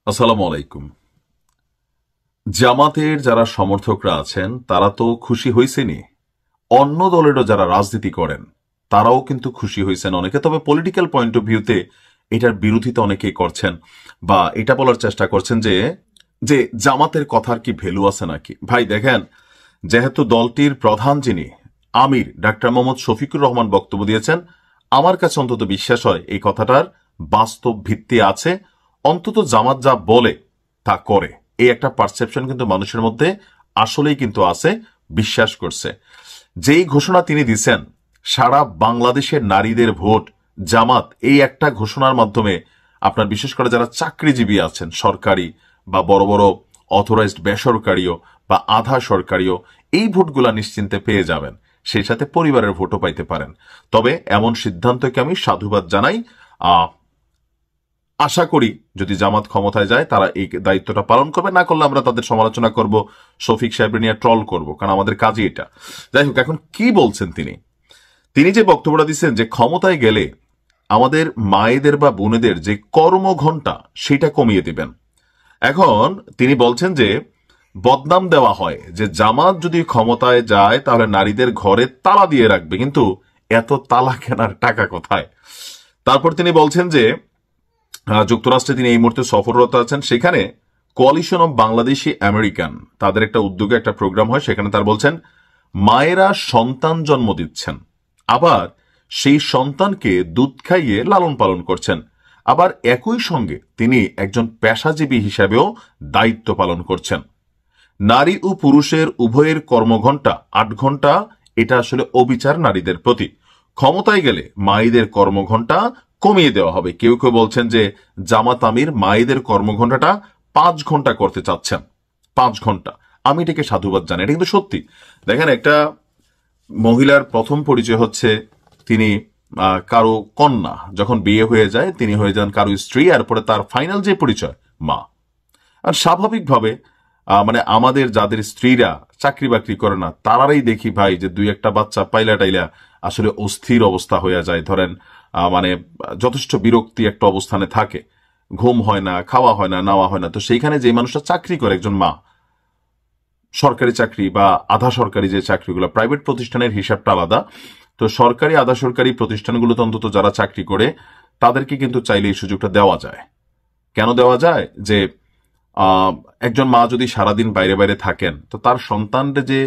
আসসালামু আলাইকুম। জামাতের যারা সমর্থকরা আছেন তারা তো খুশি হয়েছেনই, অন্য দলেরও যারা রাজনীতি করেন তারাও কিন্তু খুশি হয়েছেন অনেকে। তবে পলিটিক্যাল পয়েন্ট অফ ভিউতে এটার বিরোধিতা অনেকেই করছেন বা এটা বলার চেষ্টা করছেন যে যে জামাতের কথার কি ভ্যালু আছে নাকি। ভাই দেখেন, যেহেতু দলটির প্রধান যিনি আমির ডাক্তার মোহাম্মদ শফিকুর রহমান বক্তব্য দিয়েছেন, আমার কাছে অন্তত বিশ্বাস হয় এই কথাটার বাস্তব ভিত্তি আছে। অন্তত জামাত যা বলে তা করে, এই একটা পারসেপশন কিন্তু মানুষের মধ্যে আসলেই কিন্তু আছে, বিশ্বাস করছে। যেই ঘোষণা তিনি দিচ্ছেন সারা বাংলাদেশের নারীদের ভোট, জামাত এই একটা ঘোষণার মাধ্যমে আপনার বিশেষ করে যারা চাকরিজীবী আছেন, সরকারি বা বড় বড় অথরাইজড বেসরকারিও বা আধা সরকারিও, এই ভোটগুলা নিশ্চিন্তে পেয়ে যাবেন, সেই সাথে পরিবারের ভোটও পাইতে পারেন। তবে এমন সিদ্ধান্তকে আমি সাধুবাদ জানাই। আশা করি যদি জামাত ক্ষমতায় যায় তারা এই দায়িত্বটা পালন করবে, না করলে আমরা তাদের সমালোচনা করব, শফিক সাহেব নিয়ে ট্রল করব, কারণ আমাদের কাজই এটা। যাই হোক, এখন কি বলছেন তিনি যে বক্তব্যটা দিচ্ছেন যে ক্ষমতায় গেলে আমাদের মায়েদের বা বোনেদের যে কর্মঘণ্টা সেটা কমিয়ে দিবেন। এখন তিনি বলছেন যে বদনাম দেওয়া হয় যে জামাত যদি ক্ষমতায় যায় তাহলে নারীদের ঘরে তালা দিয়ে রাখবে, কিন্তু এত তালা কেনার টাকা কোথায়? তারপর তিনি বলছেন যে যুক্তরাষ্ট্রে তিনি এই মুহূর্তে সফররত আছেন, সেখানে কোয়ালিশন অব বাংলাদেশি আমেরিকান তাদের একটা উদ্যোগে একটা প্রোগ্রাম হয়, সেখানে তার বলছেন মায়েরা সন্তান জন্ম দিচ্ছেন, আবার সেই সন্তানকে দুধ খাইয়ে লালন পালন করছেন, আবার একই সঙ্গে তিনি একজন পেশাজীবী হিসাবেও দায়িত্ব পালন করছেন। নারী ও পুরুষের উভয়ের কর্মঘণ্টা ৮ ঘন্টা, এটা আসলে অবিচার নারীদের প্রতি। ক্ষমতায় গেলে মায়েদের কর্মঘণ্টা কমিয়ে দেওয়া হবে। কেউ কেউ বলছেন যে জামাত আমির মায়েদের কর্মঘণ্টাটা ৫ ঘন্টা করতে চাচ্ছেন। ৫ ঘন্টা, আমি এটাকে সাধুবাদ জানাই, এটা কিন্তু সত্যি। দেখেন, একটা মহিলার প্রথম পরিচয় হচ্ছে তিনি কারো কন্যা, যখন বিয়ে হয়ে যায় তিনি হয়ে যান কারো স্ত্রী, এরপরে তার ফাইনাল যে পরিচয় মা। আর স্বাভাবিকভাবে মানে আমাদের যাদের স্ত্রীরা চাকরি বাকরি করে না তারাই দেখি ভাই যে ২-১টা বাচ্চা পাইলা টাইলা আসলে অস্থির অবস্থা হয়ে যায়। ধরেন মানে যথেষ্ট বিরক্তি একটা অবস্থানে থাকে, ঘুম হয় না, খাওয়া হয় না, নাওয়া হয় না। তো সেইখানে যে মানুষটা চাকরি করে, একজন মা, সরকারি চাকরি বা আধা সরকারি যে চাকরিগুলো, প্রাইভেট প্রতিষ্ঠানের হিসাবটা আলাদা, তো সরকারি আধা সরকারি প্রতিষ্ঠানগুলোতে অন্তত যারা চাকরি করে তাদেরকে কিন্তু চাইলে এই সুযোগটা দেওয়া যায়। কেন দেওয়া যায়? যে একজন মা যদি সারাদিন বাইরে বাইরে থাকেন তো তার সন্তানদের যে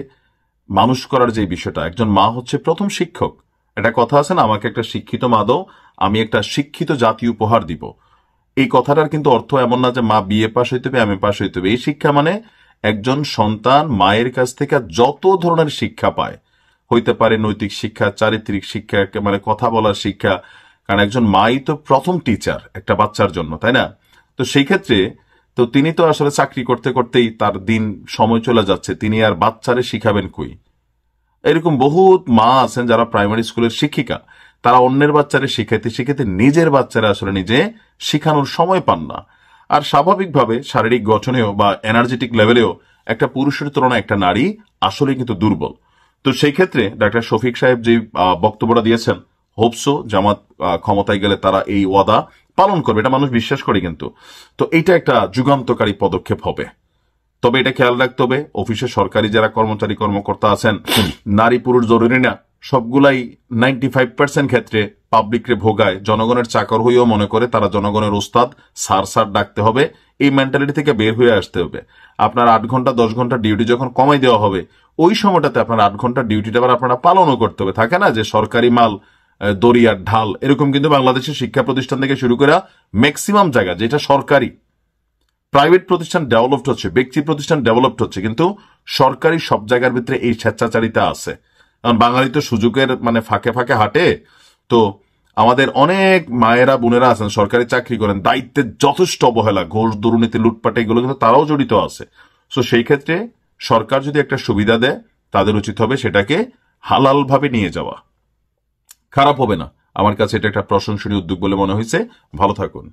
মানুষ করার যে বিষয়টা, একজন মা হচ্ছে প্রথম শিক্ষক। একটা কথা আছে না, আমাকে একটা শিক্ষিত মা দাও, আমি একটা শিক্ষিত জাতি উপহার দিব। এই কথাটার কিন্তু অর্থ এমন না যে মা বিএ পাস হইতে হবে, এমএ পাস হইতে হবে। এই শিক্ষা মানে একজন সন্তান মায়ের কাছ থেকে যত ধরনের শিক্ষা পায়, হইতে পারে নৈতিক শিক্ষা, চারিত্রিক শিক্ষা, মানে কথা বলার শিক্ষা, কারণ একজন মাই তো প্রথম টিচার একটা বাচ্চার জন্য, তাই না? তো সেই ক্ষেত্রে তো তিনি তো আসলে চাকরি করতে করতেই তার দিন সময় চলে যাচ্ছে, তিনি আর বাচ্চারে শিখাবেন কই? এরকম বহুত মা আছেন যারা প্রাইমারি স্কুলের শিক্ষিকা, তারা অন্যের বাচ্চারে শিখাইতে শিখাইতে নিজের বাচ্চারা আসলে নিজে শিখানোর সময় পান না। আর স্বাভাবিকভাবে শারীরিক গঠনেও বা এনার্জেটিক লেভেলেও একটা পুরুষের তুলনায় একটা নারী আসলে কিন্তু দুর্বল। তো সেই ক্ষেত্রে ডাক্তার শফিক সাহেব যে বক্তব্যটা দিয়েছেন, হোপসো জামাত ক্ষমতায় গেলে তারা এই ওয়াদা পালন করবে, এটা মানুষ বিশ্বাস করে। কিন্তু তো এইটা একটা যুগান্তকারী পদক্ষেপ হবে। তবে এটা খেয়াল রাখতে হবে, অফিসে সরকারি যারা কর্মচারী কর্মকর্তা আছেন, নারী পুরুষ জরুরি না, সবগুলাই 95% ক্ষেত্রে পাবলিকরে ভোগায়, জনগণের চাকর হইও মনে করে তারা জনগণের ওস্তাদ, স্যার স্যার ডাকতে হবে। এই মেন্টালিটি থেকে বের হয়ে আসতে হবে। আপনার ৮ ঘন্টা ১০ ঘন্টা ডিউটি যখন কমাই দেওয়া হবে, ওই সময়টাতে আপনার ৮ ঘন্টা ডিউটিটা আবার আপনারা পালনও করতে হবে। থাকে না যে সরকারি মাল দরিয়ার ঢাল, এরকম কিন্তু বাংলাদেশের শিক্ষা প্রতিষ্ঠান থেকে শুরু করে ম্যাক্সিমাম জায়গা যেটা সরকারি, প্রাইভেট প্রতিষ্ঠান ডেভেলপড হচ্ছে, ব্যক্তি প্রতিষ্ঠান ডেভেলপড হচ্ছে, কিন্তু সরকারি সব জায়গার ভিতরে এই স্বেচ্ছাচারিতা আছে। কারণ বাঙালি তো সুযোগের মানে ফাঁকে ফাঁকে হাঁটে। তো আমাদের অনেক মায়েরা বোনেরা আছেন সরকারি চাকরি করেন, দায়িত্বের যথেষ্ট অবহেলা, ঘোষ দুর্নীতি লুটপাট এগুলো কিন্তু তারাও জড়িত আছে। তো সেই ক্ষেত্রে সরকার যদি একটা সুবিধা দেয় তাদের উচিত হবে সেটাকে হালাল ভাবে নিয়ে যাওয়া। খারাপ হবে না, আমার কাছে এটা একটা প্রশংসনীয় উদ্যোগ বলে মনে হয়েছে। ভালো থাকুন।